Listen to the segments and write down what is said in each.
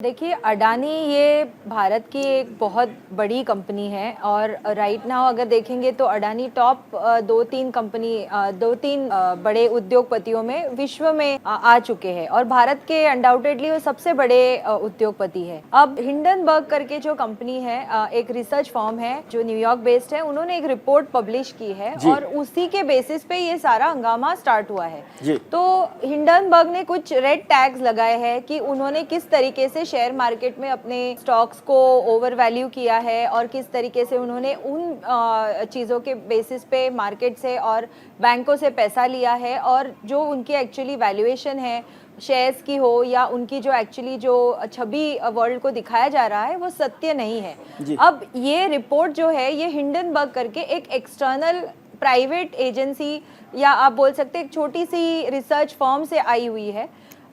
देखिए, अडानी ये भारत की एक बहुत बड़ी कंपनी है और राइट नाउ अगर देखेंगे तो अडानी टॉप दो तीन बड़े उद्योगपतियों में विश्व में आ चुके हैं और भारत के अनडाउटेडली वो सबसे बड़े उद्योगपति है। अब हिंडनबर्ग करके जो कंपनी है, एक रिसर्च फर्म है जो न्यूयॉर्क बेस्ड है, उन्होंने एक रिपोर्ट पब्लिश की है और उसी के बेसिस पे ये सारा हंगामा स्टार्ट हुआ है। तो हिंडनबर्ग ने कुछ रेड टैग्स लगाए हैं कि उन्होंने किस तरीके से शेयर मार्केट में अपने स्टॉक्स को ओवर वैल्यू किया है और किस तरीके से उन्होंने उन चीज़ों के बेसिस पे मार्केट से और बैंकों से पैसा लिया है और जो उनकी एक्चुअली वैल्यूएशन है शेयर्स की हो या उनकी जो एक्चुअली जो छवि वर्ल्ड को दिखाया जा रहा है वो सत्य नहीं है। अब ये रिपोर्ट जो है ये हिंडनबर्ग करके एक एक्सटर्नल प्राइवेट एजेंसी या आप बोल सकते हैं एक छोटी सी रिसर्च फर्म से आई हुई है।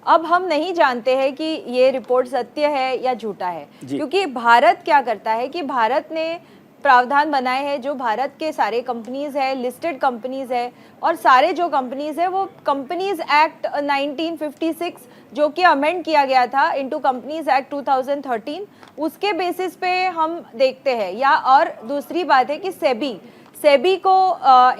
अब हम नहीं जानते हैं कि ये रिपोर्ट सत्य है या झूठा है, क्योंकि भारत क्या करता है कि भारत ने प्रावधान बनाए हैं जो भारत के सारे कंपनीज है, लिस्टेड कंपनीज है और सारे जो कंपनीज है वो कंपनीज एक्ट 1956 जो कि अमेंड किया गया था इनटू कंपनीज एक्ट 2013, उसके बेसिस पे हम देखते हैं। या और दूसरी बात है कि सेबी को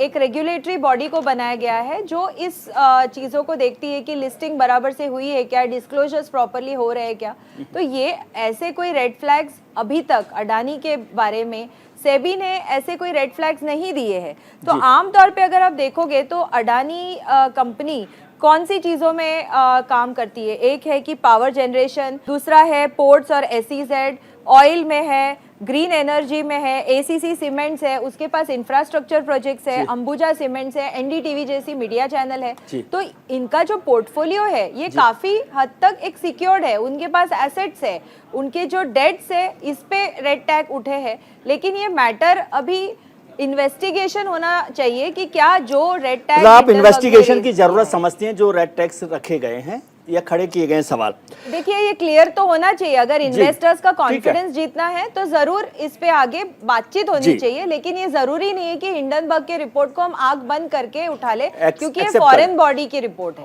एक रेगुलेटरी बॉडी को बनाया गया है जो इस चीज़ों को देखती है कि लिस्टिंग बराबर से हुई है क्या, डिस्क्लोजर्स प्रॉपर्ली हो रहे हैं क्या। तो ये ऐसे कोई रेड फ्लैग्स अभी तक अडानी के बारे में सेबी ने ऐसे कोई रेड फ्लैग्स नहीं दिए हैं। तो आमतौर पे अगर आप देखोगे तो अडानी कंपनी कौन सी चीज़ों में काम करती है, एक है कि पावर जनरेशन, दूसरा है पोर्ट्स और एसईजेड, ऑयल में है, ग्रीन एनर्जी में है, एसीसी सीमेंट्स है, उसके पास इंफ्रास्ट्रक्चर प्रोजेक्ट्स है, अंबुजा सीमेंट्स है, एनडीटीवी जैसी मीडिया चैनल है। तो इनका जो पोर्टफोलियो है ये काफी हद तक एक सिक्योर्ड है, उनके पास एसेट्स है, उनके जो डेट्स है इस पे रेड टैग उठे हैं। लेकिन ये मैटर अभी इन्वेस्टिगेशन होना चाहिए कि क्या जो रेड टैग, आप इन्वेस्टिगेशन की जरूरत समझती हैं जो रेड टैग्स रखे गए हैं या खड़े किए गए सवाल? देखिए, ये क्लियर तो होना चाहिए। अगर इन्वेस्टर्स का कॉन्फिडेंस जीतना है तो जरूर इस पे आगे बातचीत होनी चाहिए, लेकिन ये जरूरी नहीं है कि हिंडनबर्ग के रिपोर्ट को हम आंख बंद करके उठा ले, क्योंकि ये फॉरेन बॉडी की रिपोर्ट है।